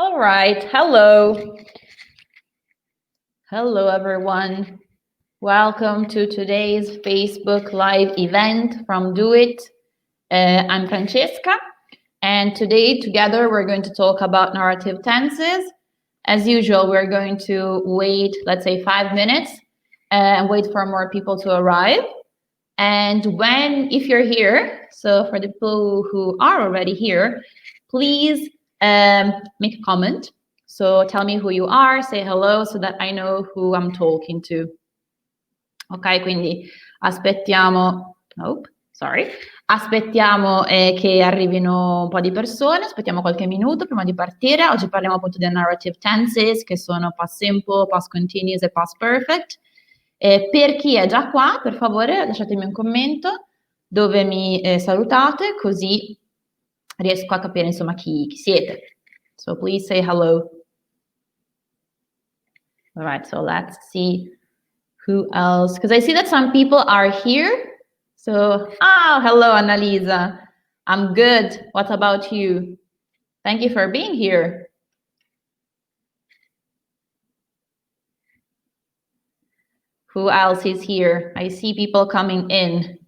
All right, hello. Hello, everyone. Welcome to today's Facebook Live event from Do.it. I'm Francesca, and today together we're going to talk about narrative tenses. As usual, we're going to wait, let's say 5 minutes, and wait for more people to arrive. And if you're here, so for the people who are already here, please make a comment. So tell me who you are, say hello so that I know who I'm talking to. Ok, quindi aspettiamo che arrivino un po' di persone, aspettiamo qualche minuto prima di partire. Oggi parliamo appunto dei narrative tenses, che sono past simple, past continuous e past perfect. Per chi è già qua, per favore lasciatemi un commento dove mi salutate, così riesco a capire insomma chi siete. So please say hello. All right, so let's see who else, because I see that some people are here. So, hello, Annalisa. I'm good. What about you? Thank you for being here. Who else is here? I see people coming in.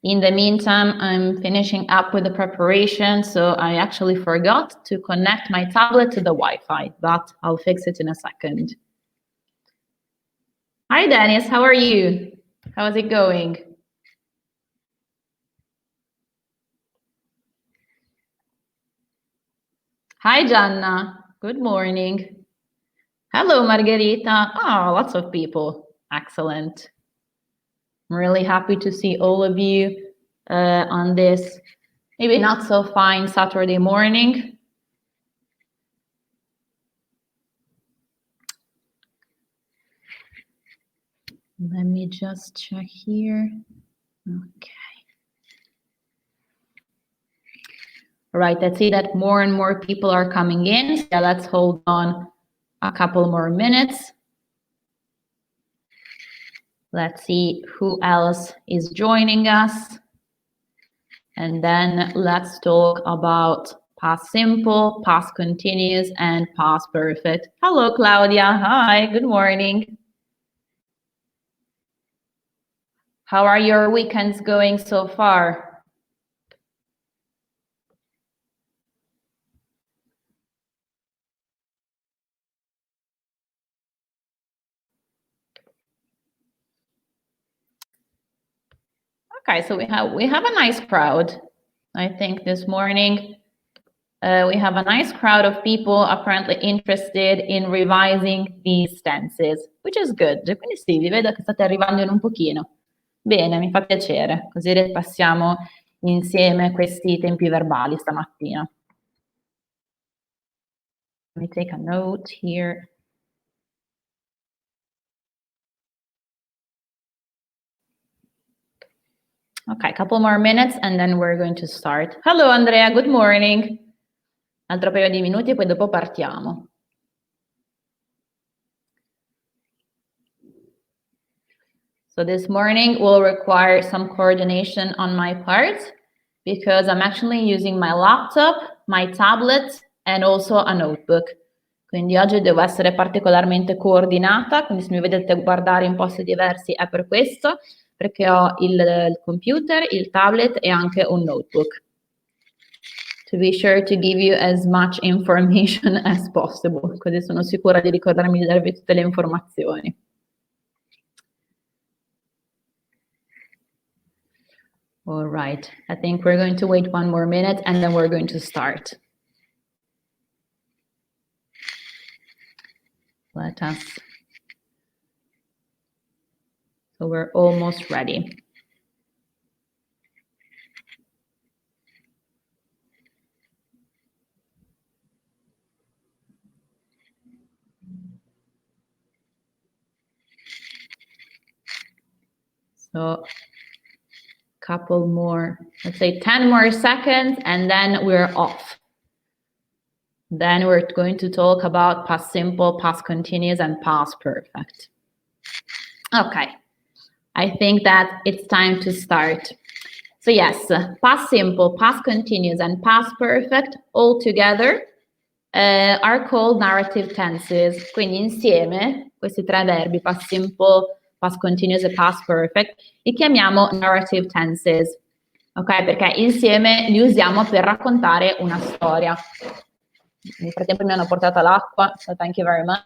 In the meantime, I'm finishing up with the preparation, so I actually forgot to connect my tablet to the Wi-Fi, but I'll fix it in a second. Hi, Dennis. How are you? How is it going? Hi, Gianna. Good morning. Hello, Margherita. Oh, lots of people. Excellent. I'm really happy to see all of you on this maybe not so fine Saturday morning. Let me just check here. Okay. All right, I see that more and more people are coming in. So let's hold on a couple more minutes. Let's see who else is joining us. And then let's talk about past simple, past continuous, and past perfect. Hello, Claudia. Hi, good morning. How are your weekends going so far? Okay, so we have a nice crowd. I think this morning we have a nice crowd of people apparently interested in revising these tenses, which is good. Quindi sì, vi vedo che state arrivando in un pochino. Bene, mi fa piacere, così ripassiamo insieme questi tempi verbali stamattina. Let me take a note here. Okay, a couple more minutes and then we're going to start. Hello Andrea, good morning. Altro paio di minuti e poi dopo partiamo. So this morning will require some coordination on my part because I'm actually using my laptop, my tablet and also a notebook. Quindi oggi devo essere particolarmente coordinata, quindi se mi vedete guardare in posti diversi è per questo, perché ho il computer, il tablet e anche un notebook. To be sure to give you as much information as possible, così sono sicura di ricordarmi di darvi tutte le informazioni. All right, I think we're going to wait one more minute and then we're going to start. So we're almost ready. So couple more, let's say 10 more seconds, and then we're off. Then we're going to talk about past simple, past continuous, and past perfect. Okay, I think that it's time to start. So yes, past simple, past continuous, and past perfect all together are called narrative tenses. Quindi insieme questi tre verbi, past simple, past continuous e past perfect, li chiamiamo narrative tenses. Ok? Perché insieme li usiamo per raccontare una storia. Nel frattempo mi hanno portato l'acqua, so thank you very much.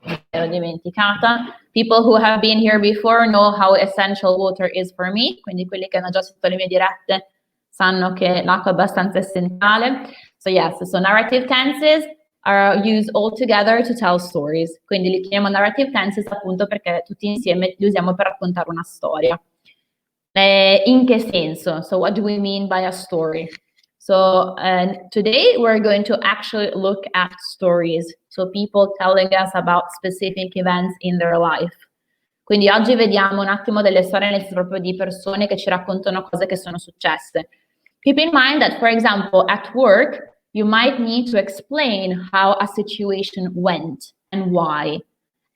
Mi ero dimenticata. People who have been here before know how essential water is for me, quindi quelli che hanno già seguito le mie dirette sanno che l'acqua è abbastanza essenziale. So yes, so narrative tenses are used all together to tell stories. Quindi li chiamiamo narrative tenses appunto perché tutti insieme li usiamo per raccontare una storia. In che senso? So what do we mean by a story? So today we're going to actually look at stories. So people telling us about specific events in their life. Quindi oggi vediamo un attimo delle storie nel senso proprio di persone che ci raccontano cose che sono successe. Keep in mind that, for example, at work, you might need to explain how a situation went and why.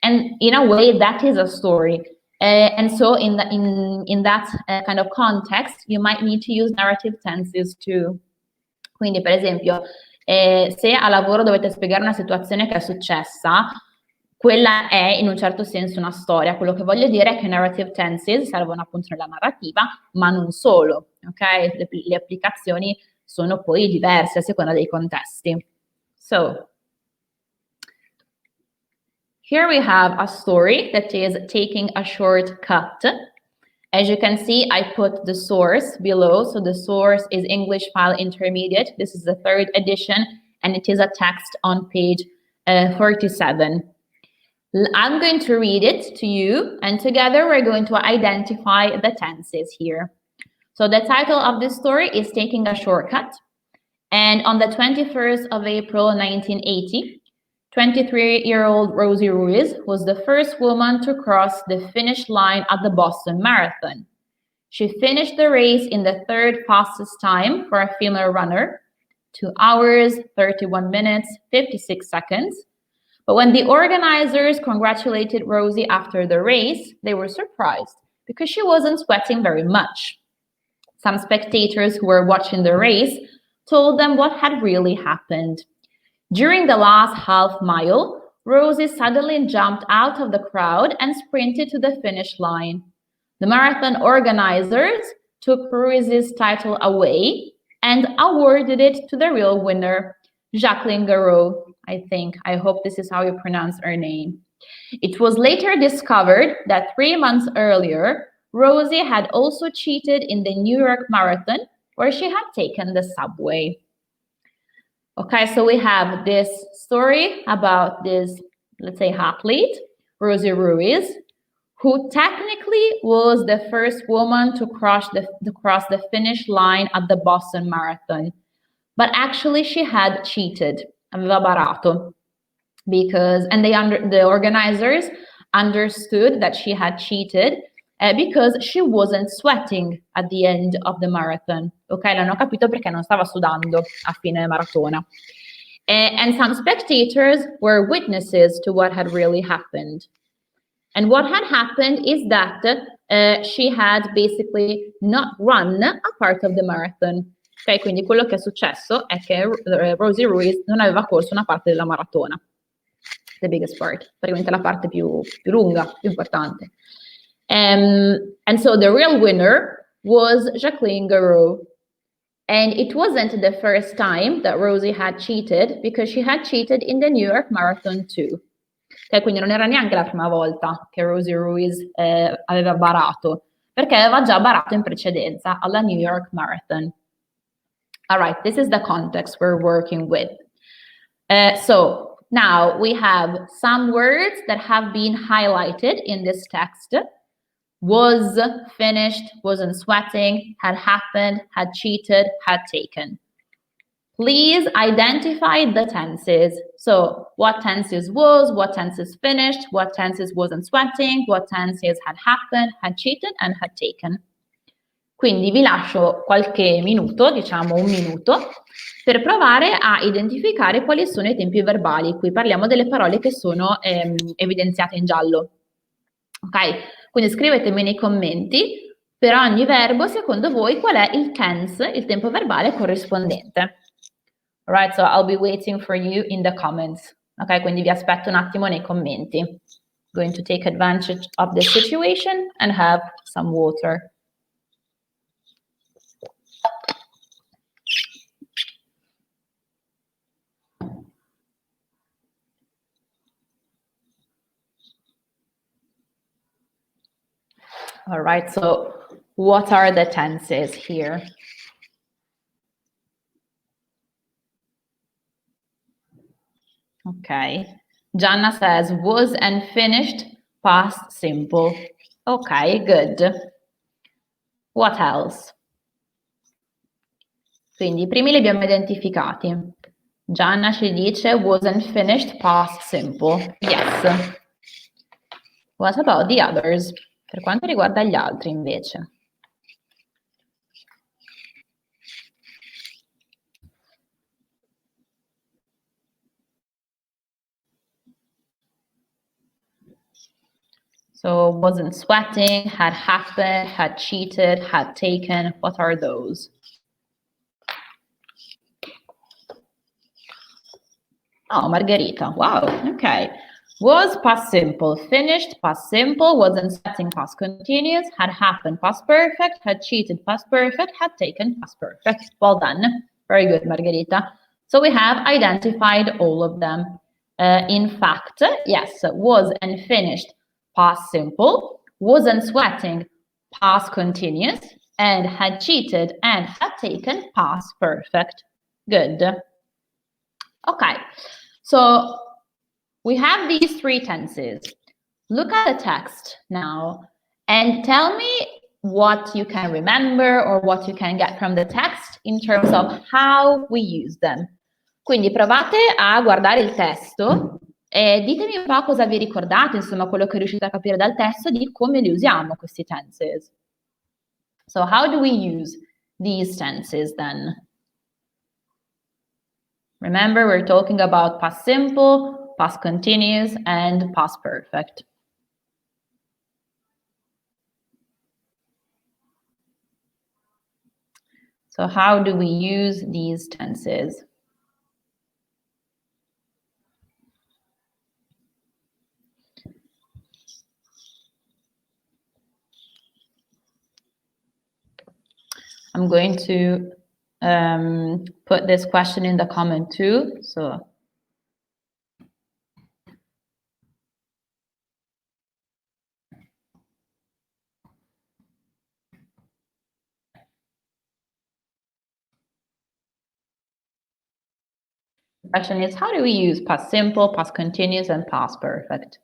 And in a way, that is a story. And so in that kind of context, you might need to use narrative tenses too. Quindi, per esempio, se a lavoro dovete spiegare una situazione che è successa, quella è in un certo senso una storia. Quello che voglio dire è che narrative tenses servono appunto nella narrativa, ma non solo, ok? Le applicazioni sono poi diverse a seconda dei contesti. So, here we have a story that is taking a shortcut. As you can see, I put the source below. So the source is English File Intermediate. This is the 3rd edition, and it is a text on page 47. I'm going to read it to you, and together we're going to identify the tenses here. So the title of this story is Taking a Shortcut. And on the 21st of April, 1980, 23-year-old Rosie Ruiz was the first woman to cross the finish line at the Boston Marathon. She finished the race in the 3rd fastest time for a female runner, 2 hours, 31 minutes, 56 seconds. But when the organizers congratulated Rosie after the race, they were surprised because she wasn't sweating very much. Some spectators who were watching the race told them what had really happened. During the last half mile, Rosie suddenly jumped out of the crowd and sprinted to the finish line. The marathon organizers took Ruiz's title away and awarded it to the real winner, Jacqueline Garreau, I hope this is how you pronounce her name. It was later discovered that 3 months earlier, Rosie had also cheated in the New York Marathon, where she had taken the subway. Okay, so we have this story about this, let's say, athlete, Rosie Ruiz, who technically was the first woman to cross the finish line at the Boston Marathon. But actually she had cheated, aveva barato, and the organizers understood that she had cheated because she wasn't sweating at the end of the marathon. Ok, l'hanno capito perché non stava sudando a fine maratona. And some spectators were witnesses to what had really happened. And what had happened is that she had basically not run a part of the marathon. Ok, quindi quello che è successo è che Rosie Ruiz non aveva corso una parte della maratona. The biggest part, praticamente la parte più lunga, più importante. And so the real winner was Jacqueline Garreau. And it wasn't the first time that Rosie had cheated, because she had cheated in the New York Marathon too. Okay, quindi non era neanche la prima volta che Rosie Ruiz aveva barato, perché aveva già barato in precedenza alla New York Marathon. All right, this is the context we're working with. So now we have some words that have been highlighted in this text. Was, finished, wasn't sweating, had happened, had cheated, had taken. Please identify the tenses. So what tenses was, what tenses finished, what tenses wasn't sweating, what tenses had happened, had cheated, and had taken. Quindi vi lascio qualche minuto, diciamo un minuto, per provare a identificare quali sono i tempi verbali. Qui parliamo delle parole che sono evidenziate in giallo. Ok? Quindi scrivetemi nei commenti per ogni verbo, secondo voi, qual è il tense, il tempo verbale corrispondente? Alright, so I'll be waiting for you in the comments. Ok, quindi vi aspetto un attimo nei commenti. Going to take advantage of the situation and have some water. All right, so what are the tenses here? Okay, Gianna says was and finished, past simple. Okay, good. What else? Quindi i primi li abbiamo identificati. Gianna ci dice wasn't finished, past simple. Yes. What about the others? Per quanto riguarda gli altri invece. So wasn't sweating, had happened, had cheated, had taken. What are those? Oh, Margherita. Wow. Okay. Was past simple, finished past simple, wasn't sweating past continuous, had happened past perfect, had cheated past perfect, had taken past perfect. Well done. Very good, Margherita. So we have identified all of them. In fact, yes, was and finished past simple, wasn't sweating past continuous, and had cheated and had taken past perfect. Good. Okay, so we have these three tenses. Look at the text now and tell me what you can remember or what you can get from the text in terms of how we use them. Quindi provate a guardare il testo e ditemi un po' cosa vi ricordate, insomma, quello che riuscite a capire dal testo di come li usiamo questi tenses. So how do we use these tenses then? Remember, we're talking about past simple, past continuous, and past perfect. So how do we use these tenses? I'm going to put this question in the comment too. So the question is, how do we use past simple, past continuous, and past perfect?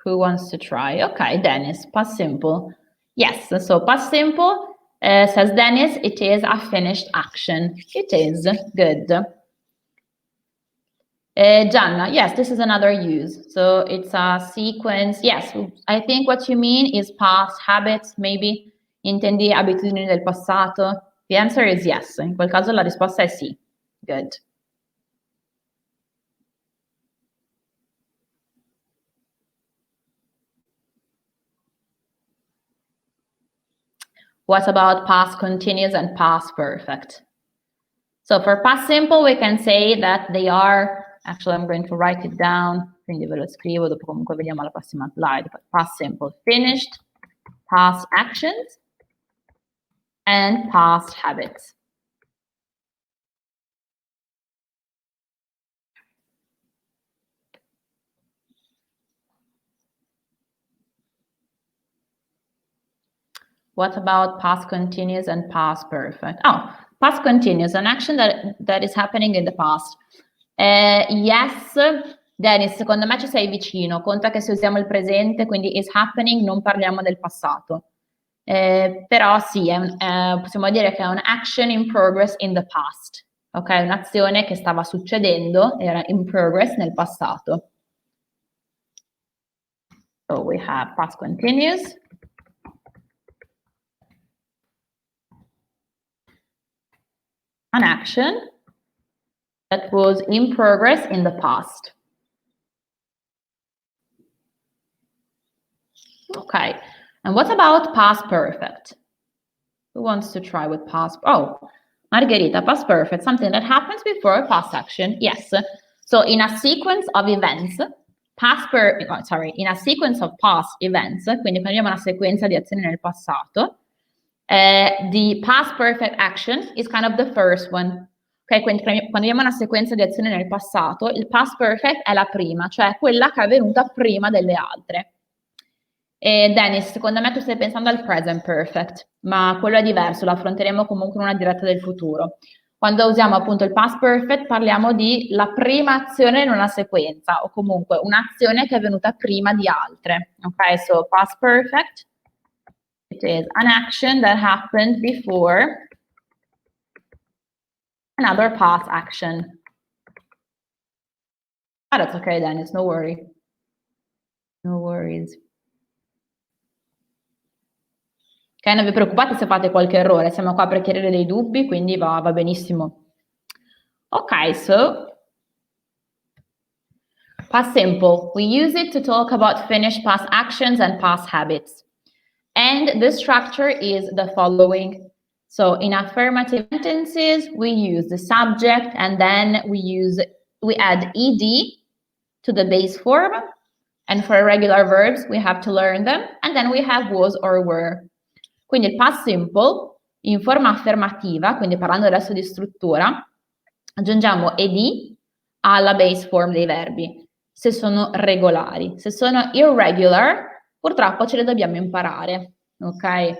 Who wants to try? Okay, Dennis, past simple. Yes, so past simple, says Dennis, it is a finished action. It is, good. Gianna, yes, this is another use. So it's a sequence. Yes, I think what you mean is past habits, maybe. Intendi abitudini del passato? The answer is yes. In quel caso la risposta è sì. Good. What about past continuous and past perfect? So for past simple, we can say that they are, actually I'm going to write it down, quindi ve lo scrivo, dopo comunque vediamo alla prossima slide. But past simple, finished, past actions, and past habits. What about past continuous and past perfect? Oh, past continuous, an action that is happening in the past. Yes, Dennis, secondo me ci sei vicino. Conta che se usiamo il presente, quindi is happening, non parliamo del passato. Però sì, possiamo dire che è un action in progress in the past. Ok, un'azione che stava succedendo, era in progress nel passato. So we have past continuous. an action that was in progress in the past. Okay, and what about past perfect? Who wants to try with past? Oh, Margherita, past perfect, something that happens before a past action. Yes. So in a sequence of events, in a sequence of past events, quindi quando abbiamo una sequenza di azioni nel passato, the past perfect action is kind of the first one. Ok, quindi quando abbiamo una sequenza di azioni nel passato, il past perfect è la prima, cioè quella che è avvenuta prima delle altre. E Dennis, secondo me tu stai pensando al present perfect, ma quello è diverso, lo affronteremo comunque in una diretta del futuro. Quando usiamo appunto il past perfect parliamo di la prima azione in una sequenza o comunque un'azione che è venuta prima di altre. Ok, so past perfect, it is an action that happened before another past action. Oh, that's okay, Dennis, no worry. No worries. Ok, non vi preoccupate se fate qualche errore, siamo qua per chiarire dei dubbi, quindi va benissimo. Ok, so past simple. We use it to talk about finished past actions and past habits. And the structure is the following. So in affirmative sentences, we use the subject and then we add ed to the base form. And for irregular verbs, we have to learn them. And then we have was or were. Quindi il past simple, in forma affermativa, quindi parlando adesso di struttura, aggiungiamo ed alla base form dei verbi, se sono regolari. Se sono irregular, purtroppo ce le dobbiamo imparare, ok?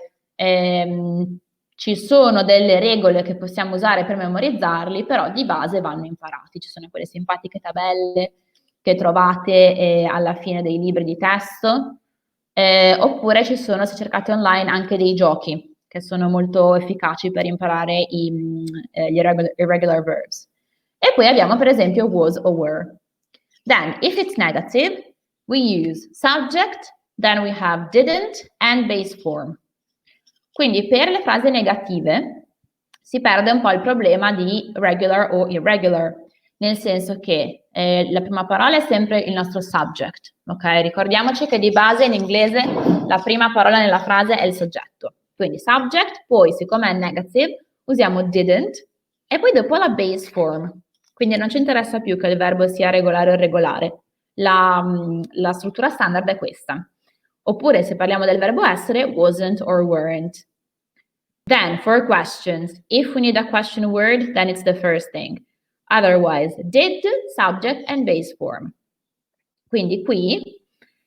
Ci sono delle regole che possiamo usare per memorizzarli, però di base vanno imparati. Ci sono quelle simpatiche tabelle che trovate alla fine dei libri di testo, oppure ci sono, se cercate online, anche dei giochi che sono molto efficaci per imparare gli irregular verbs. E poi abbiamo per esempio was o were. Then, if it's negative, we use subject, then we have didn't and base form. Quindi per le frasi negative si perde un po' il problema di regular o irregular, nel senso che la prima parola è sempre il nostro subject, ok? Ricordiamoci che di base in inglese la prima parola nella frase è il soggetto. Quindi subject, poi siccome è negative usiamo didn't e poi dopo la base form. Quindi non ci interessa più che il verbo sia regolare o irregolare. La struttura standard è questa. Oppure se parliamo del verbo essere, wasn't or weren't. Then for questions, if we need a question word, then it's the first thing. Otherwise, did, subject and base form. Quindi qui,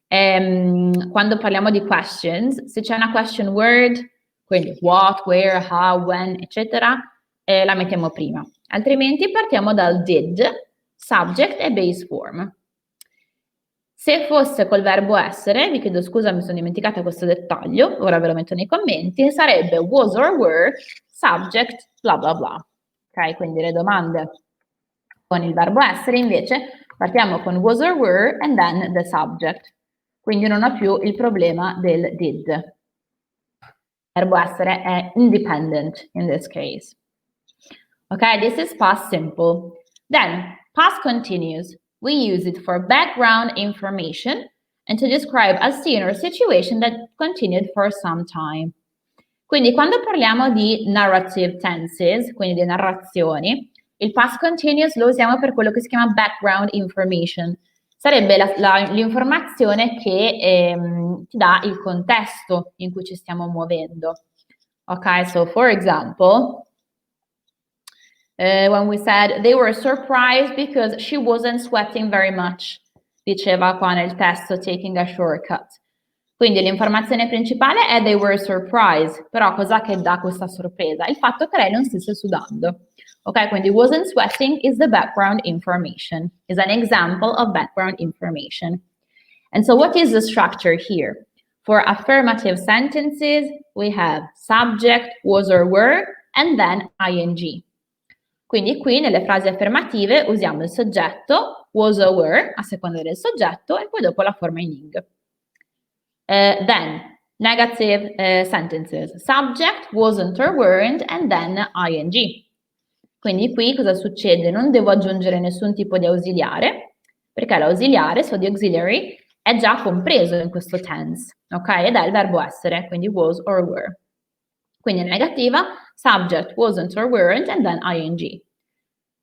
quando parliamo di questions, se c'è una question word, quindi what, where, how, when, eccetera, la mettiamo prima. Altrimenti partiamo dal did, subject e base form. Se fosse col verbo essere, vi chiedo scusa, mi sono dimenticata questo dettaglio, ora ve lo metto nei commenti, sarebbe was or were, subject, bla bla bla. Ok, quindi le domande con il verbo essere invece partiamo con was or were and then the subject. Quindi non ho più il problema del did. Il verbo essere è independent in this case. Okay, this is past simple. Then, past continuous. We use it for background information and to describe a scene or situation that continued for some time. Quindi quando parliamo di narrative tenses, quindi di narrazioni, il past continuous lo usiamo per quello che si chiama background information. Sarebbe l'informazione che ti dà il contesto in cui ci stiamo muovendo. Ok, so for example, when we said they were surprised because she wasn't sweating very much, diceva qua nel testo taking a shortcut. Quindi l'informazione principale è they were surprised, però cos'è che dà questa sorpresa? Il fatto che lei non stesse sudando. Ok, quindi wasn't sweating is the background information, is an example of background information. And so what is the structure here? For affirmative sentences, we have subject, was or were, and then ing. Quindi qui nelle frasi affermative usiamo il soggetto, was or were, a seconda del soggetto, e poi dopo la forma in ing. Then, negative sentences, subject, wasn't or weren't, and then ing. Quindi qui cosa succede? Non devo aggiungere nessun tipo di ausiliare, perché l'ausiliare, so the auxiliary, è già compreso in questo tense, ok? Ed è il verbo essere, quindi was or were. Quindi in negativa, subject, wasn't or weren't, and then ing.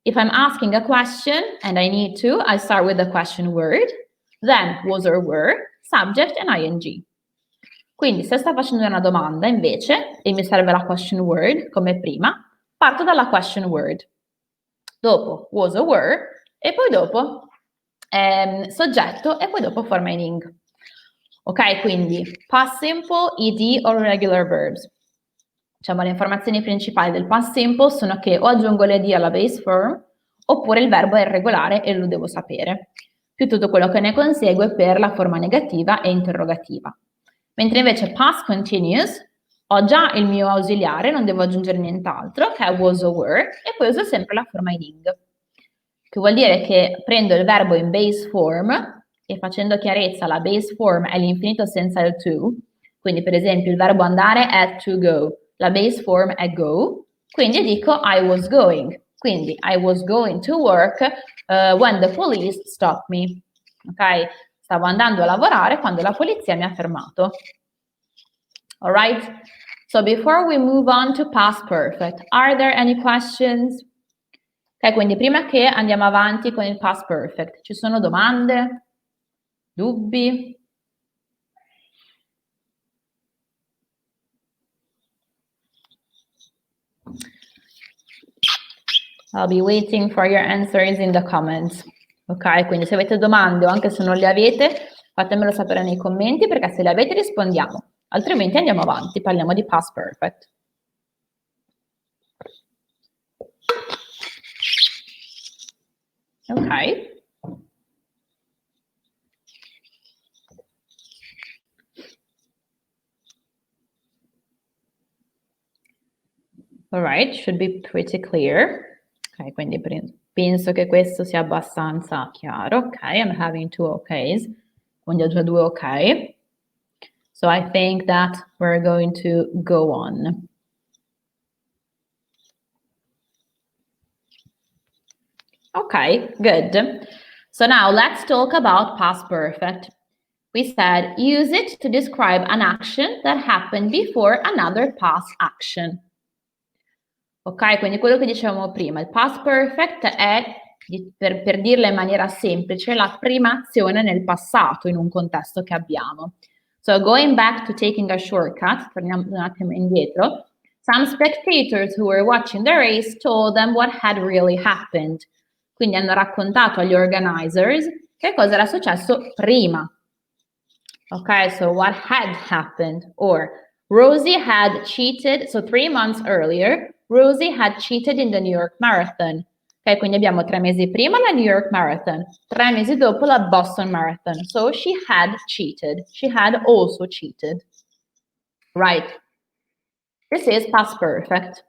If I'm asking a question and I need to, I start with the question word, then was or were, subject and ing. Quindi se sto facendo una domanda invece e mi serve la question word come prima, parto dalla question word. Dopo was or were e poi dopo soggetto e poi dopo forma in ing. Ok, quindi past simple, ed o regular verbs. Diciamo, le informazioni principali del past simple sono che o aggiungo l'ed alla base form oppure il verbo è irregolare e lo devo sapere, più tutto quello che ne consegue per la forma negativa e interrogativa. Mentre invece past continuous ho già il mio ausiliare, non devo aggiungere nient'altro, che è was or were, e poi uso sempre la forma in ing, che vuol dire che prendo il verbo in base form e facendo chiarezza la base form è l'infinito senza il to, quindi per esempio il verbo andare è to go, la base form è go, quindi dico I was going, quindi I was going to work when the police stopped me, ok? Stavo andando a lavorare quando la polizia mi ha fermato. All right? So before we move on to past perfect, are there any questions? Ok, quindi prima che andiamo avanti con il past perfect, ci sono domande? Dubbi? I'll be waiting for your answers in the comments. Ok, quindi se avete domande o anche se non le avete, fatemelo sapere nei commenti perché se le avete rispondiamo, altrimenti andiamo avanti, parliamo di past perfect. Ok. All right, should be pretty clear. Ok, quindi penso che questo sia abbastanza chiaro. Ok, I'm having 2 okays, quindi ho già 2 ok. So I think that we're going to go on. Okay, good. So now let's talk about past perfect. We said use it to describe an action that happened before another past action. Ok, quindi quello che dicevamo prima, il past perfect è, per dirla in maniera semplice, la prima azione nel passato in un contesto che abbiamo. So going back to taking a shortcut, torniamo un attimo indietro, some spectators who were watching the race told them what had really happened. Quindi hanno raccontato agli organizers che cosa era successo prima. Ok, so what had happened, or Rosie had cheated, so 3 months earlier, Rosie had cheated in the New York Marathon. Ok, quindi abbiamo 3 mesi prima la New York Marathon, 3 mesi dopo la Boston Marathon. So she had cheated. She had also cheated. Right. This is past perfect.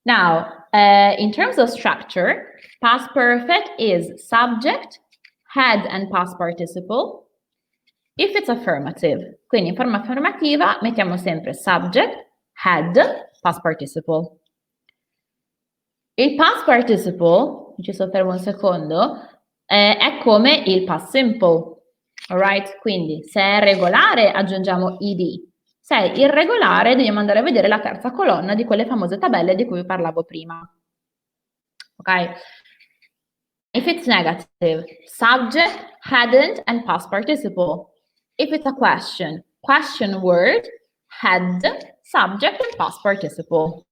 Now, in terms of structure, past perfect is subject, had and past participle. If it's affirmative, quindi in forma affermativa mettiamo sempre subject, had, past participle. Il past participle, ci soffermo un secondo, è come il past simple, alright? Quindi se è regolare aggiungiamo ed, se è irregolare dobbiamo andare a vedere la terza colonna di quelle famose tabelle di cui vi parlavo prima. Ok? If it's negative, subject, hadn't, and past participle. If it's a question, question word, had, subject, and past participle.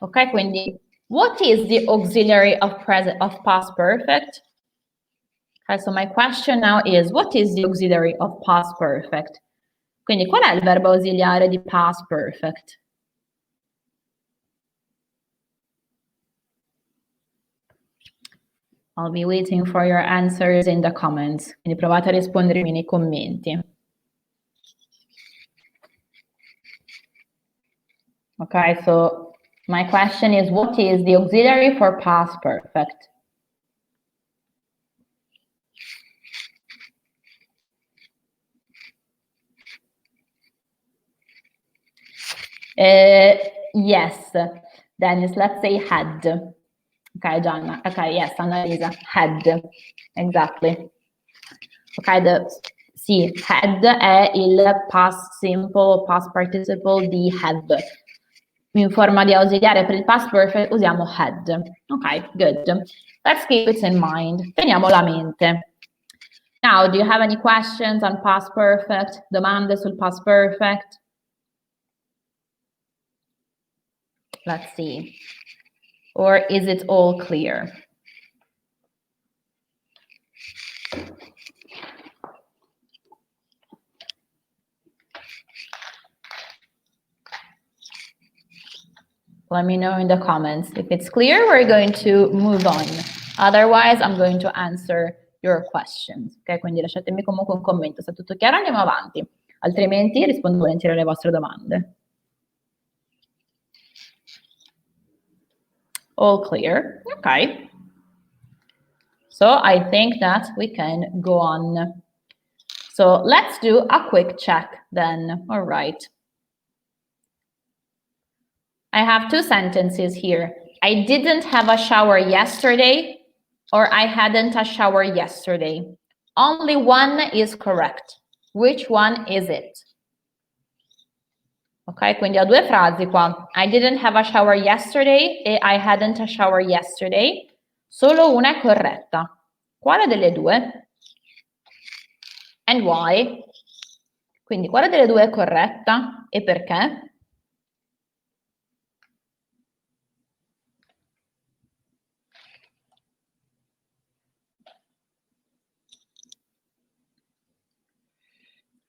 Ok, quindi what is the auxiliary of past perfect? Okay, so my question now is, what is the auxiliary of past perfect? Quindi qual è il verbo ausiliare di past perfect? I'll be waiting for your answers in the comments. Quindi provate a rispondermi nei commenti. Okay, so my question is, what is the auxiliary for past perfect? Yes. Dennis, let's say had. Okay, Gianna. Okay, yes, Annalisa. Had. Exactly. Ok, sì, had è il past simple, past participle di have. In forma di ausiliare per il past perfect usiamo had. Ok, good. Let's keep it in mind. Teniamolo a mente. Now, do you have any questions on past perfect? Domande sul past perfect? Let's see. Or is it all clear? Let me know in the comments. If it's clear, we're going to move on. Otherwise, I'm going to answer your questions. Ok, quindi lasciatemi comunque un commento. Se è tutto chiaro, andiamo avanti. Altrimenti rispondo volentieri alle vostre domande. All clear. Okay. So I think that we can go on. So let's do a quick check then. All right. I have two sentences here. I didn't have a shower yesterday, or I hadn't a shower yesterday. Only one is correct. Which one is it? Ok, quindi ho due frasi qua. I didn't have a shower yesterday e I hadn't a shower yesterday. Solo una è corretta. Quale delle due? And why? Quindi quale delle due è corretta e perché?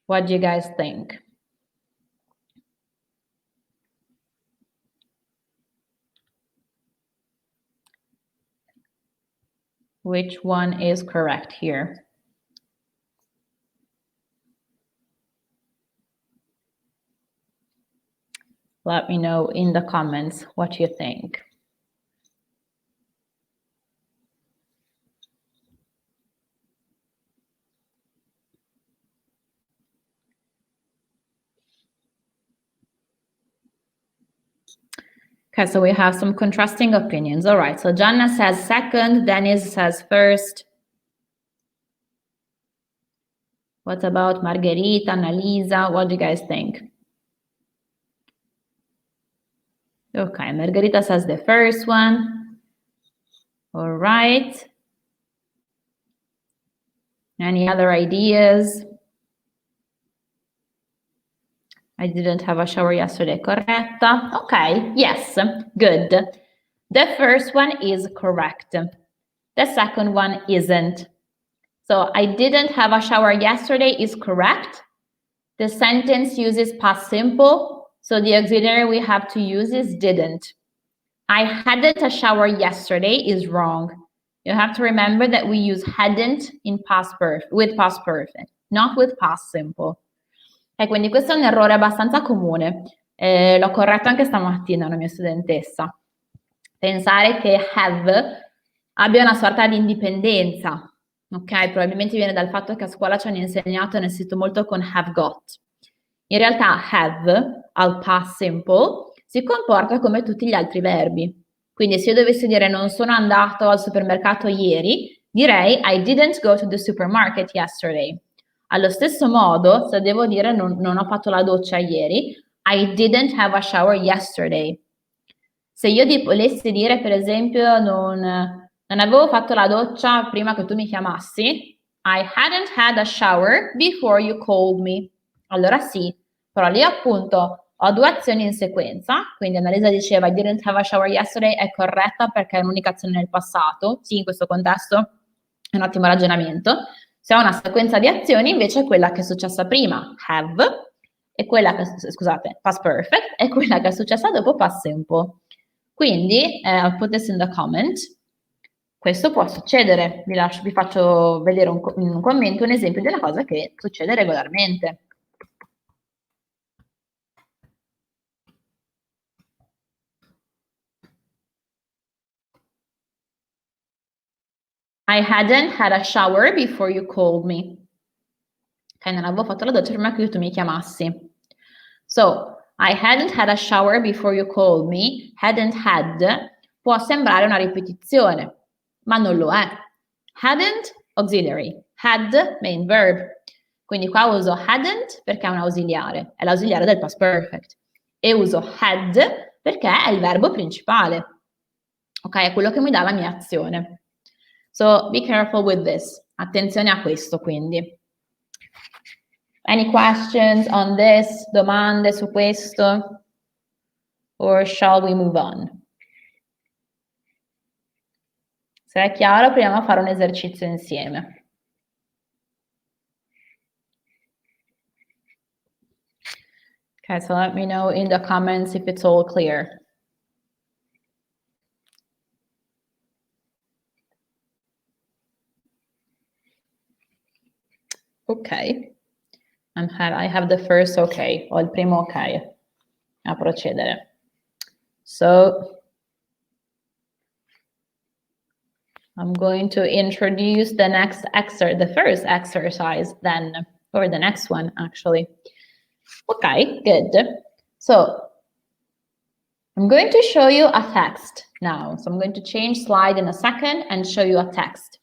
What do you guys think? Which one is correct here? Let me know in the comments what you think. Okay, so we have some contrasting opinions. All right, so Gianna says second, Dennis says first. What about Margherita, Annalisa? What do you guys think? Okay, Margherita says the first one. All right. Any other ideas? I didn't have a shower yesterday, corretta. Okay, yes, good. The first one is correct. The second one isn't. So I didn't have a shower yesterday is correct. The sentence uses past simple, so the auxiliary we have to use is didn't. I hadn't a shower yesterday is wrong. You have to remember that we use hadn't in past perfect, with past perfect, not with past simple. E quindi questo è un errore abbastanza comune. L'ho corretto anche stamattina una mia studentessa. Pensare che have abbia una sorta di indipendenza. Ok, probabilmente viene dal fatto che a scuola ci hanno insegnato e ne cito molto con have got. In realtà have, al past simple, si comporta come tutti gli altri verbi. Quindi se io dovessi dire non sono andato al supermercato ieri, direi I didn't go to the supermarket yesterday. Allo stesso modo, se devo dire non ho fatto la doccia ieri, I didn't have a shower yesterday. Se io volessi dire, per esempio, non avevo fatto la doccia prima che tu mi chiamassi, I hadn't had a shower before you called me. Allora sì, però lì appunto ho due azioni in sequenza, quindi Annalisa diceva I didn't have a shower yesterday è corretta perché è un'unica azione nel passato, sì, in questo contesto è un ottimo ragionamento. Se ho una sequenza di azioni invece quella che è successa prima, have, e quella che, scusate, past perfect, e quella che è successa dopo past simple. Quindi, I'll put this in the comment, questo può succedere, vi faccio vedere un commento, un esempio di una cosa che succede regolarmente. I hadn't had a shower before you called me. Ok, non avevo fatto la doccia prima che tu mi chiamassi. So, I hadn't had a shower before you called me. Hadn't had può sembrare una ripetizione, ma non lo è. Hadn't, auxiliary. Had, main verb. Quindi qua uso hadn't perché è un ausiliare, è l'ausiliare del past perfect. E uso had perché è il verbo principale. Ok, è quello che mi dà la mia azione. So, be careful with this. Attenzione a questo, quindi. Any questions on this? Domande su questo? Or shall we move on? Se è chiaro, proviamo a fare un esercizio insieme. Okay, so let me know in the comments if it's all clear. Ok. I have the first ok, ho il primo ok. A procedere. So, I'm going to introduce the first exercise then, or the next one actually. Okay, good. So, I'm going to show you a text now. So I'm going to change slide in a second and show you a text.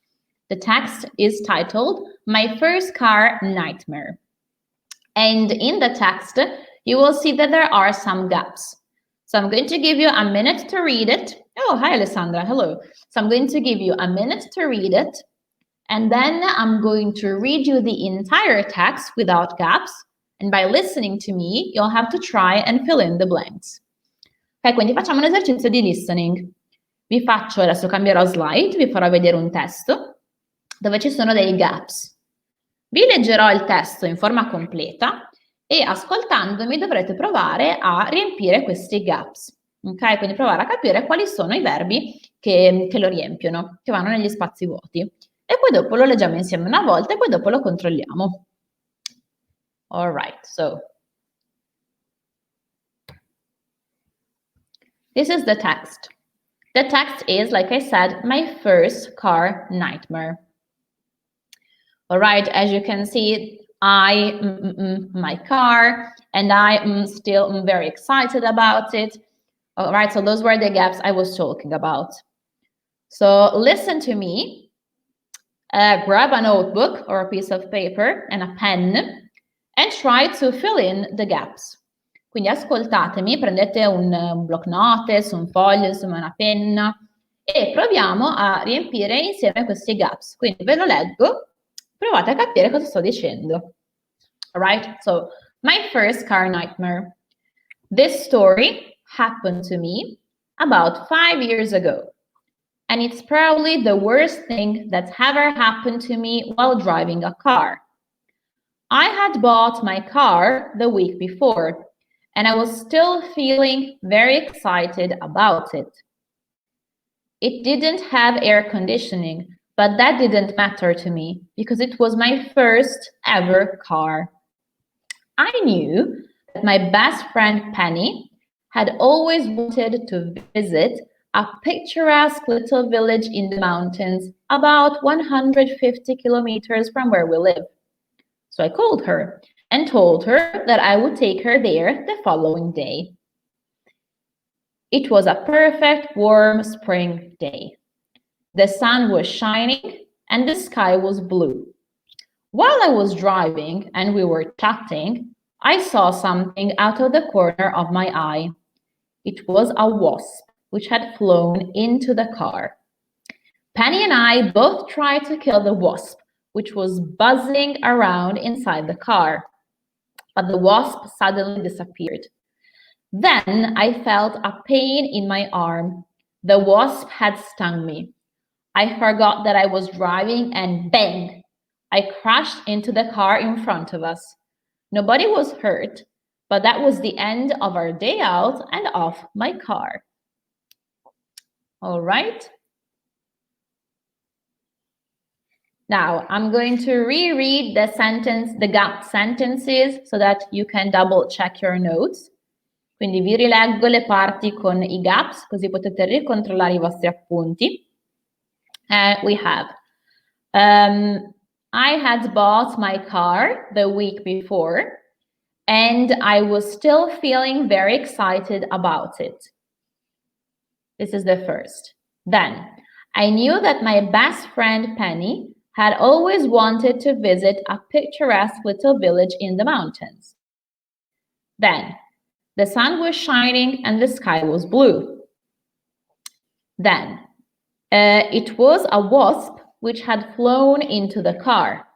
The text is titled, My First Car Nightmare. And in the text, you will see that there are some gaps. So I'm going to give you a minute to read it. Oh, hi, Alessandra. Hello. So I'm going to give you a minute to read it. And then I'm going to read you the entire text without gaps. And by listening to me, you'll have to try and fill in the blanks. Ok, quindi facciamo un esercizio di listening. Vi faccio, adesso cambierò slide, vi farò vedere un testo dove ci sono dei gaps. Vi leggerò il testo in forma completa e ascoltandomi dovrete provare a riempire questi gaps. Ok, quindi provare a capire quali sono i verbi che lo riempiono, che vanno negli spazi vuoti. E poi dopo lo leggiamo insieme una volta e poi dopo lo controlliamo. All right, so this is the text. The text is, like I said, my first car nightmare. All right, as you can see, my car, and I still very excited about it. All right, so those were the gaps I was talking about. So listen to me, grab a notebook or a piece of paper and a pen and try to fill in the gaps. Quindi ascoltatemi, prendete un block notes, un foglio, insomma una penna e proviamo a riempire insieme questi gaps. Quindi ve lo leggo, provate a capire cosa sto dicendo. All right, so my first car nightmare. This story happened to me about 5 years ago. And it's probably the worst thing that's ever happened to me while driving a car. I had bought my car the week before, and I was still feeling very excited about it. It didn't have air conditioning, but that didn't matter to me because it was my first ever car. I knew that my best friend Penny had always wanted to visit a picturesque little village in the mountains about 150 kilometers from where we live. So I called her and told her that I would take her there the following day. It was a perfect warm spring day. The sun was shining and the sky was blue. While I was driving and we were chatting, I saw something out of the corner of my eye. It was a wasp which had flown into the car. Penny and I both tried to kill the wasp, which was buzzing around inside the car. But the wasp suddenly disappeared. Then I felt a pain in my arm. The wasp had stung me. I forgot that I was driving and bang! I crashed into the car in front of us. Nobody was hurt, but that was the end of our day out and of my car. All right. Now, I'm going to reread the gap sentences so that you can double check your notes. Quindi vi rileggo le parti con i gaps, così potete ricontrollare i vostri appunti. We have, I had bought my car the week before, and I was still feeling very excited about it. This is the first. Then, I knew that my best friend Penny had always wanted to visit a picturesque little village in the mountains. Then, the sun was shining and the sky was blue. Then, it was a wasp which had flown into the car.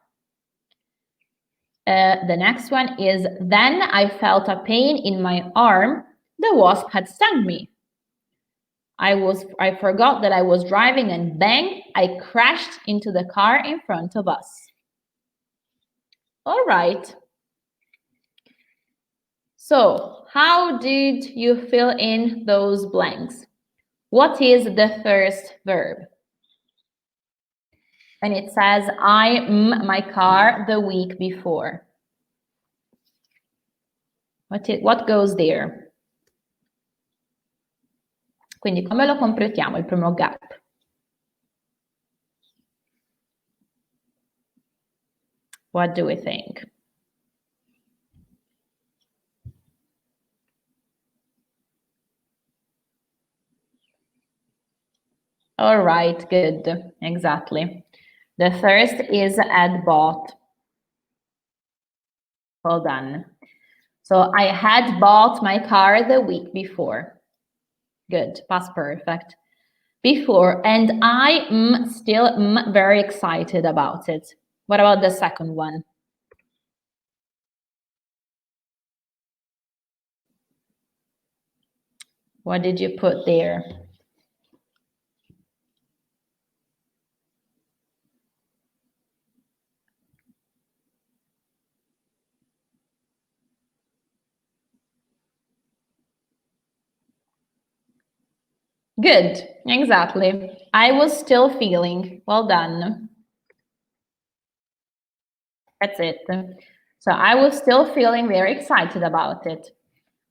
The next one is, then I felt a pain in my arm. The wasp had stung me. I forgot that I was driving and bang, I crashed into the car in front of us. All right. So, how did you fill in those blanks? What is the first verb? And it says, I my car the week before. What goes there? Quindi come lo completiamo il primo gap? What do we think? All right, good, exactly. The first is had bought. Well done. So I had bought my car the week before. Good, past perfect. Before, and I am still very excited about it. What about the second one? What did you put there? Good, exactly. I was still feeling. Well done. That's it. So I was still feeling very excited about it.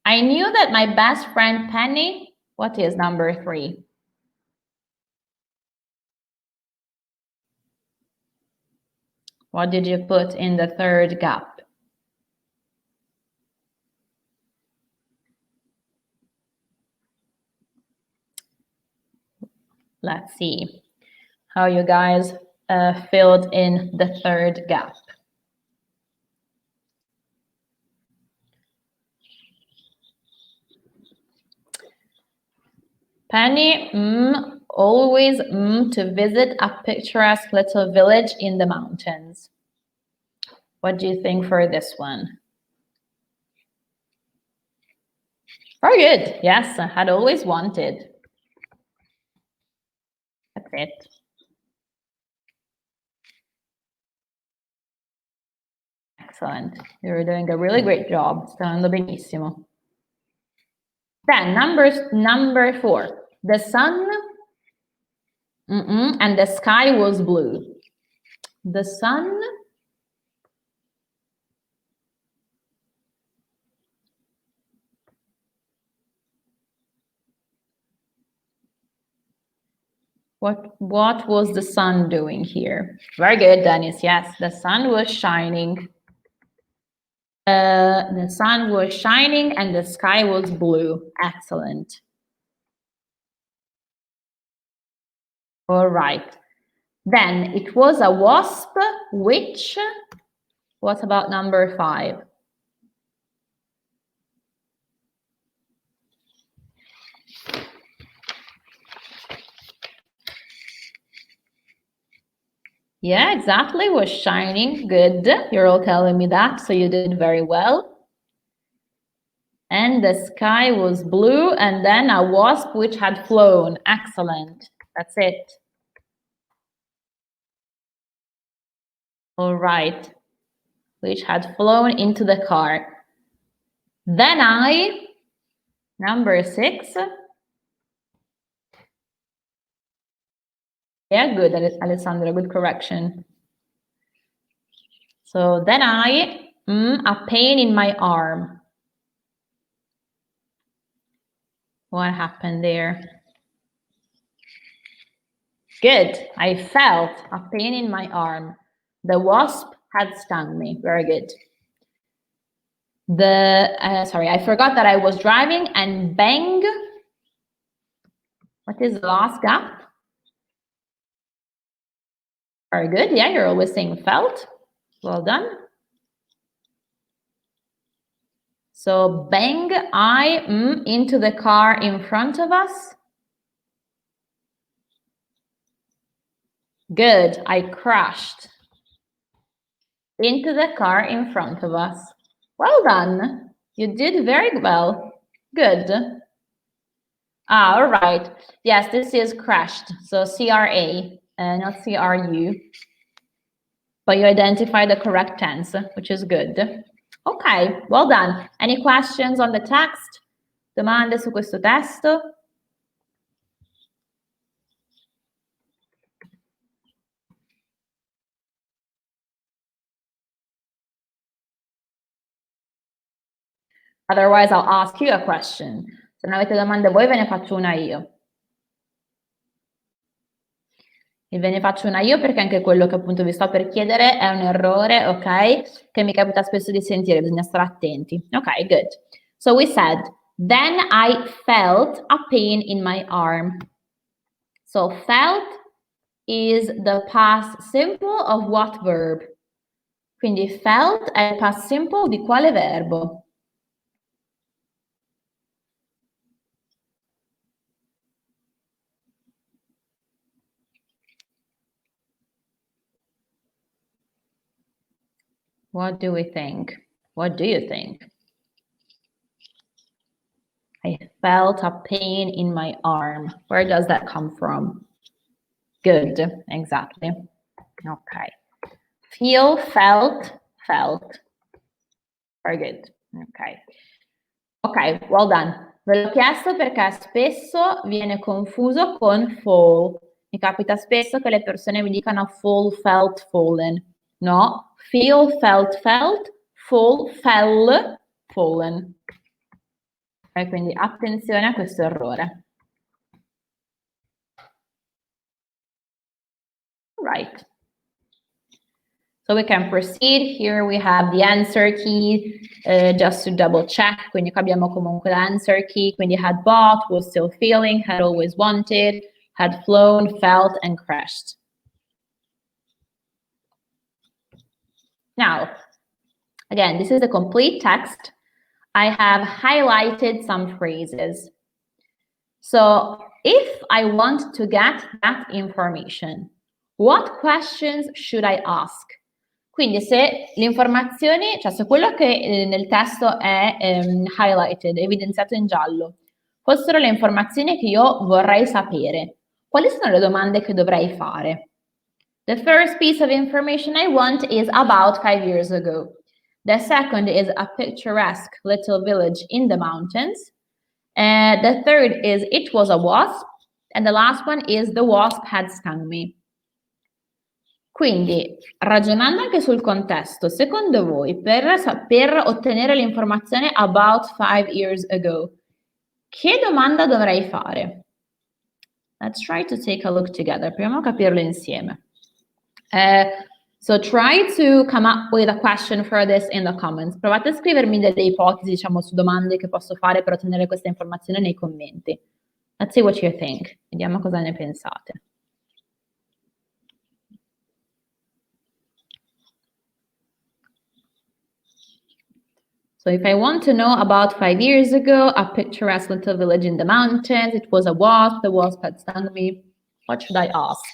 I knew that my best friend Penny, what is number 3? What did you put in the third gap? Let's see how you guys filled in the third gap. Penny always to visit a picturesque little village in the mountains. What do you think for this one? Very good. Yes, I had always wanted. That's it. Excellent. You're doing a really great job. Sta andando benissimo. Then number 4. The sun and the sky was blue. The sun What was the sun doing here? Very good, Dennis. Yes, the sun was shining. The sun was shining and the sky was blue. Excellent. All right. Then it was a wasp, which, what about number 5? Yeah, exactly, was shining. Good. You're all telling me that, so you did very well. And the sky was blue, and then a wasp which had flown. Excellent. That's it. All right. Which had flown into the car. Then number 6. Yeah, good, Alessandra, good correction. So then a pain in my arm. What happened there? Good, I felt a pain in my arm. The wasp had stung me. Very good. Sorry, I forgot that I was driving and bang. What is the last gap? Very good. Yeah, you're always saying felt. Well done. So bang I into the car in front of us. Good. I crashed into the car in front of us. Well done. You did very well. Good. Ah, all right. Yes, this is crashed. So CRA, not CRU. But you identify the correct tense, which is good. Okay, well done. Any questions on the text? Domande su questo testo? Otherwise, I'll ask you a question. Se non avete domande voi, ve ne faccio una io. E ve ne faccio una io perché anche quello che appunto vi sto per chiedere è un errore, ok? Che mi capita spesso di sentire, bisogna stare attenti. Ok, good. So we said, then I felt a pain in my arm. So felt is the past simple of what verb? Quindi felt è il past simple di quale verbo? What do we think? What do you think? I felt a pain in my arm. Where does that come from? Good, exactly. Okay. Feel, felt, felt. Very good. Okay. Ok, well done. Ve l'ho chiesto perché spesso viene confuso con fall. Mi capita spesso che le persone mi dicano fall, felt, fallen. No, feel, felt, felt, fall, fell, fallen. Okay, quindi attenzione a questo errore. Right. So we can proceed. Here we have the answer key, just to double check. Quindi qua abbiamo comunque l'answer key. Quindi had bought, was still feeling, had always wanted, had flown, felt, and crashed. Now, again, this is a complete text. I have highlighted some phrases. So if I want to get that information, what questions should I ask? Quindi se l'informazione, cioè se quello che nel testo è highlighted, evidenziato in giallo, fossero le informazioni che io vorrei sapere, quali sono le domande che dovrei fare? The first piece of information I want is about 5 years ago. The second is a picturesque little village in the mountains. The third is it was a wasp. And the last one is the wasp had stung me. Quindi, ragionando anche sul contesto, secondo voi, per ottenere l'informazione about 5 years ago, che domanda dovrei fare? Let's try to take a look together. Proviamo a capirlo insieme. So try to come up with a question for this in the comments. Provate a scrivermi delle ipotesi, diciamo, su domande che posso fare per ottenere questa informazione nei commenti. Let's see what you think. Vediamo cosa ne pensate. So if I want to know about 5 years ago, a picturesque little village in the mountains, it was a wasp, the wasp had stung me, what should I ask?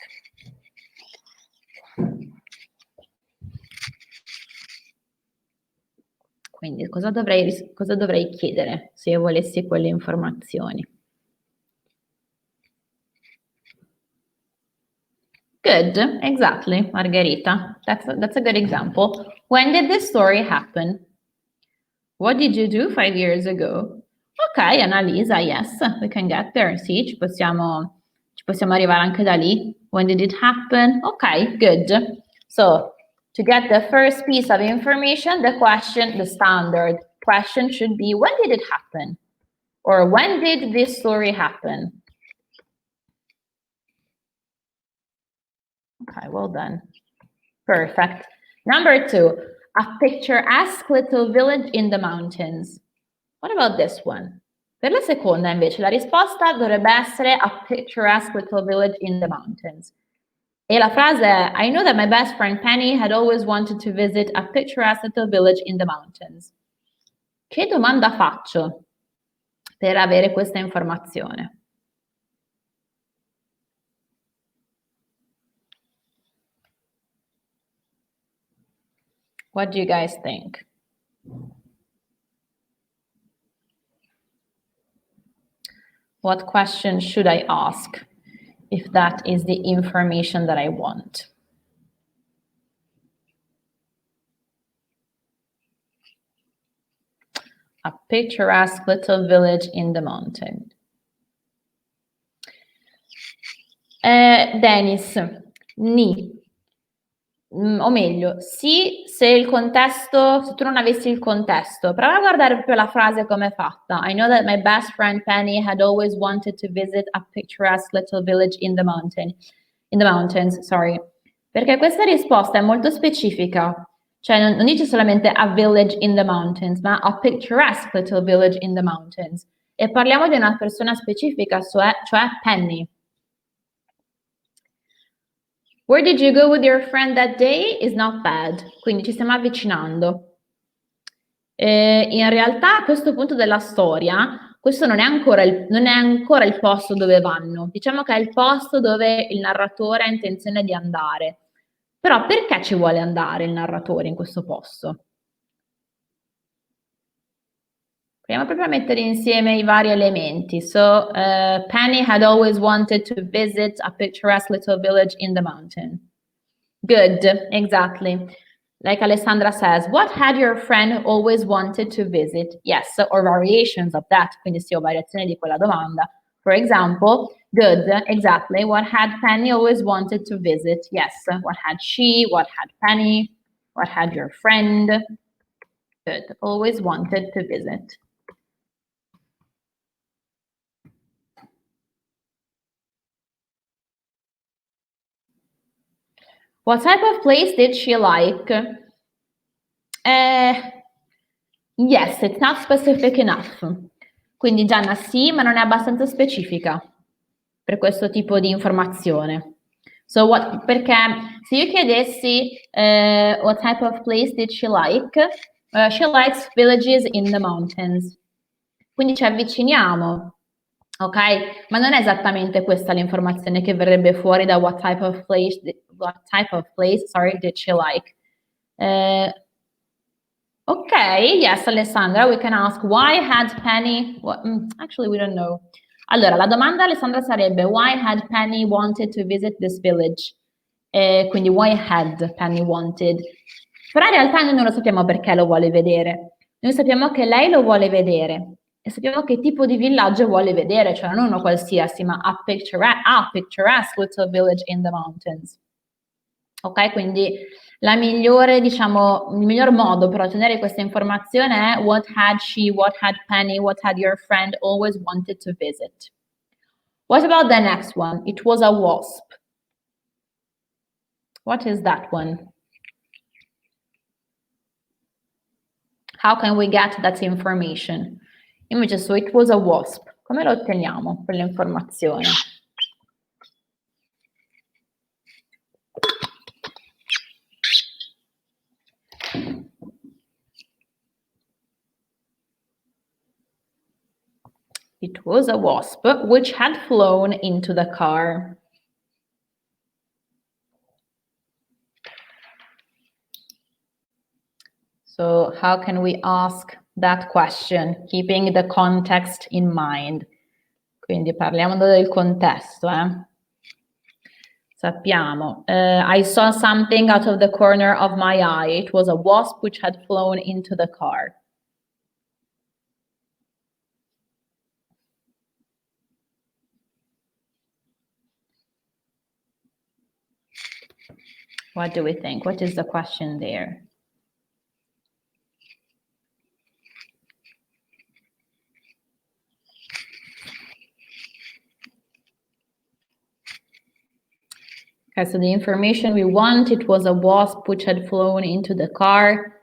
Quindi cosa dovrei chiedere se io volessi quelle informazioni? Good, exactly, Margherita. That's a good example. When did this story happen? What did you do 5 years ago? Ok, Annalisa, yes, we can get there. Sì, ci possiamo arrivare anche da lì. When did it happen? Ok, good. So, to get the first piece of information, the standard question should be, when did it happen? Or when did this story happen? Okay, well done. Perfect. Number 2, a picturesque little village in the mountains. What about this one? Per la seconda, invece, la risposta dovrebbe essere a picturesque little village in the mountains. E la frase è I know that my best friend Penny had always wanted to visit a picturesque little village in the mountains. Che domanda faccio per avere questa informazione? What do you guys think? What question should I ask if that is the information that I want? A picturesque little village in the mountain. Dennis, ni. O meglio, sì se il contesto, se tu non avessi il contesto. Prova a guardare proprio la frase come è fatta. I know that my best friend Penny had always wanted to visit a picturesque little village in the mountains, sorry. Perché questa risposta è molto specifica. Cioè non dice solamente a village in the mountains, ma a picturesque little village in the mountains. E parliamo di una persona specifica, cioè Penny. Where did you go with your friend that day is not bad. Quindi ci stiamo avvicinando. In realtà a questo punto della storia, questo non è ancora il posto dove vanno. Diciamo che è il posto dove il narratore ha intenzione di andare. Però perché ci vuole andare il narratore in questo posto? Proviamo proprio a mettere insieme i vari elementi. So, Penny had always wanted to visit a picturesque little village in the mountain. Good, exactly. Like Alessandra says, what had your friend always wanted to visit? Yes, or variations of that, quindi sì, o variazioni di quella domanda. For example, good, exactly. What had Penny always wanted to visit? Yes, what had she? What had Penny? What had your friend? Good, always wanted to visit. What type of place did she like? Yes, it's not specific enough. Quindi Gianna sì, ma non è abbastanza specifica per questo tipo di informazione. So perché se io chiedessi what type of place did she like? She likes villages in the mountains. Quindi ci avviciniamo, ok? Ma non è esattamente questa l'informazione che verrebbe fuori da what type of place, did she like? Okay, yes, Alessandra, we can ask why had Penny, actually we don't know. Allora, la domanda Alessandra sarebbe why had Penny wanted to visit this village? Quindi why had Penny wanted? Però in realtà noi non lo sappiamo perché lo vuole vedere. Noi sappiamo che lei lo vuole vedere e sappiamo che tipo di villaggio vuole vedere, cioè non uno qualsiasi, ma a picturesque little village in the mountains. Ok, quindi il miglior modo per ottenere questa informazione è what had she, what had Penny, what had your friend always wanted to visit. What about the next one? It was a wasp. What is that one? How can we get that information? Invece su it was a wasp, come lo otteniamo quell'informazione? It was a wasp which had flown into the car. So how can we ask that question, keeping the context in mind? Quindi parliamo del contesto, Sappiamo. I saw something out of the corner of my eye. It was a wasp which had flown into the car. What do we think? What is the question there? Okay, so the information we want, it was a wasp which had flown into the car.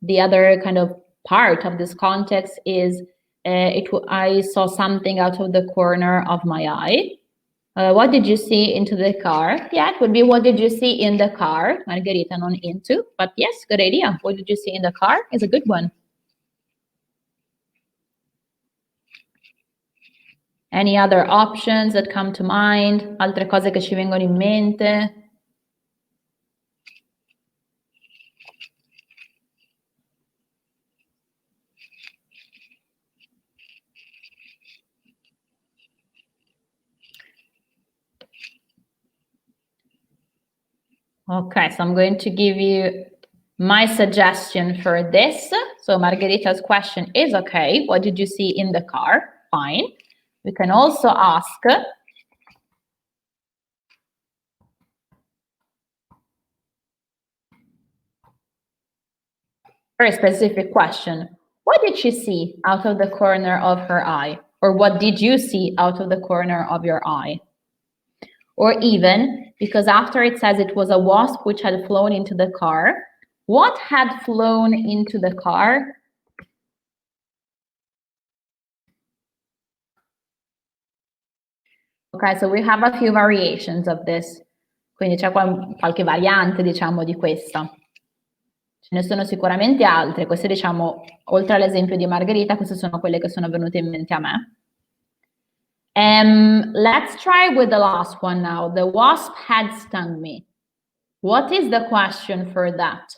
the other kind of part of this context is I saw something out of the corner of my eye. What did you see into the car? Yeah, it would be what did you see in the car? Margherita, non into, but yes, good idea. What did you see in the car is a good one. Any other options that come to mind? Altre cose che ci vengono in mente? Okay, so I'm going to give you my suggestion for this. So Margherita's question is okay. What did you see in the car? Fine. We can also ask, very specific question. What did she see out of the corner of her eye? Or what did you see out of the corner of your eye? Or even, because after it says it was a wasp which had flown into the car, what had flown into the car? Okay, so we have a few variations of this. Quindi c'è qualche variante, diciamo, di questa. Ce ne sono sicuramente altre. Queste, diciamo, oltre all'esempio di Margherita, queste sono quelle che sono venute in mente a me. Let's try with the last one now. The wasp had stung me. What is the question for that?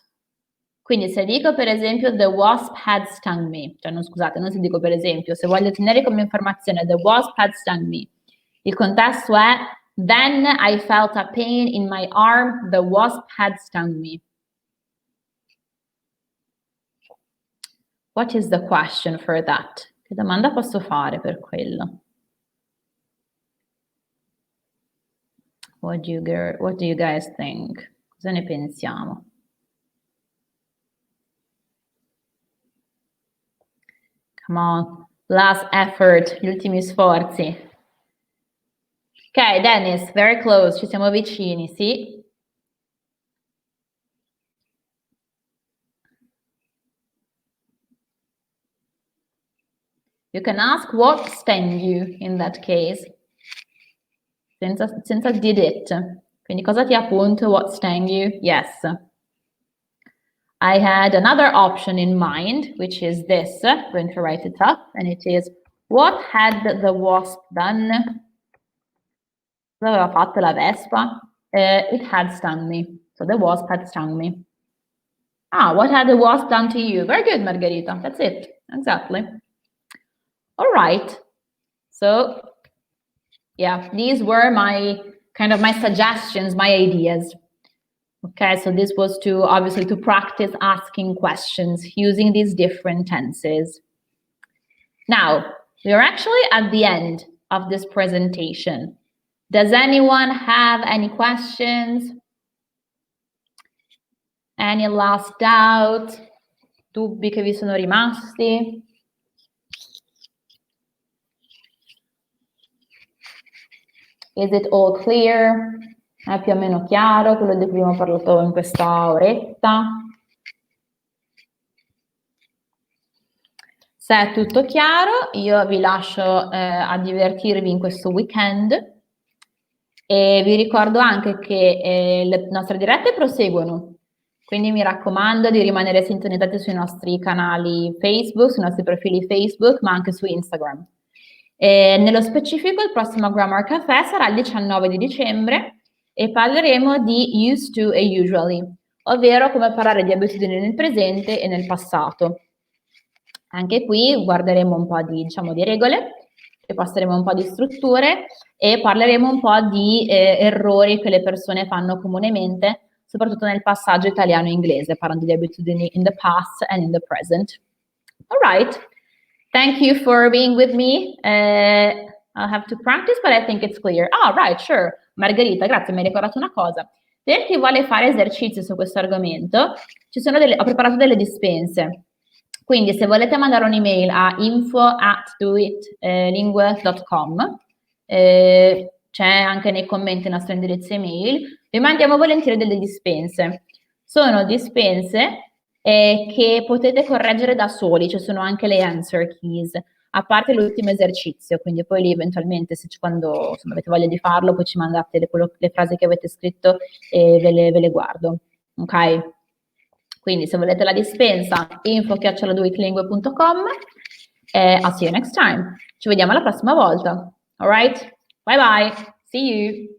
Quindi se dico per esempio the wasp had stung me, cioè non scusate, non se dico per esempio, se voglio tenere come informazione the wasp had stung me, il contesto è then I felt a pain in my arm, the wasp had stung me. What is the question for that? Che domanda posso fare per quello? What do you guys think? Cosa ne pensiamo? Come on, last effort, gli ultimi sforzi. Ok, Dennis, very close, ci siamo vicini, sì? You can ask what stung you in that case. Senza did it. Quindi cosa ti appunto? What stung you? Yes. I had another option in mind, which is this. I'm going to write it up, and it is, what had the wasp done? Cosa aveva fatto la vespa? It had stung me. So the wasp had stung me. Ah, what had the wasp done to you? Very good, Margherita. That's it. Exactly. All right. So, yeah, these were my suggestions, my ideas. Okay, so this was obviously to practice asking questions using these different tenses. Now, we are actually at the end of this presentation. Does anyone have any questions? Any last doubt? Dubbi che vi sono rimasti? Is it all clear? È più o meno chiaro quello di cui abbiamo parlato in questa oretta? Se è tutto chiaro, io vi lascio a divertirvi in questo weekend e vi ricordo anche che le nostre dirette proseguono, quindi mi raccomando di rimanere sintonizzati sui nostri canali Facebook, sui nostri profili Facebook, ma anche su Instagram. Nello specifico il prossimo Grammar Café sarà il 19 di dicembre e parleremo di used to e usually, ovvero come parlare di abitudini nel presente e nel passato. Anche qui guarderemo un po' di regole, passeremo un po' di strutture e parleremo un po' di errori che le persone fanno comunemente, soprattutto nel passaggio italiano-inglese, parlando di abitudini in the past and in the present. All right. Thank you for being with me. I'll have to practice, but I think it's clear. Ah, right, sure. Margherita, grazie, mi hai ricordato una cosa. Per chi vuole fare esercizi su questo argomento, ho preparato delle dispense. Quindi se volete mandare un'email a info@doitlingue.com, c'è anche nei commenti il nostro indirizzo email, vi mandiamo volentieri delle dispense. Sono dispense che potete correggere da soli, ci sono anche le answer keys, a parte l'ultimo esercizio, quindi poi lì eventualmente quando insomma, avete voglia di farlo, poi ci mandate le frasi che avete scritto e ve le guardo, ok? Quindi se volete la dispensa, info@doitlingue.com. I'll see you next time. Ci vediamo la prossima volta. All right? Bye bye. See you.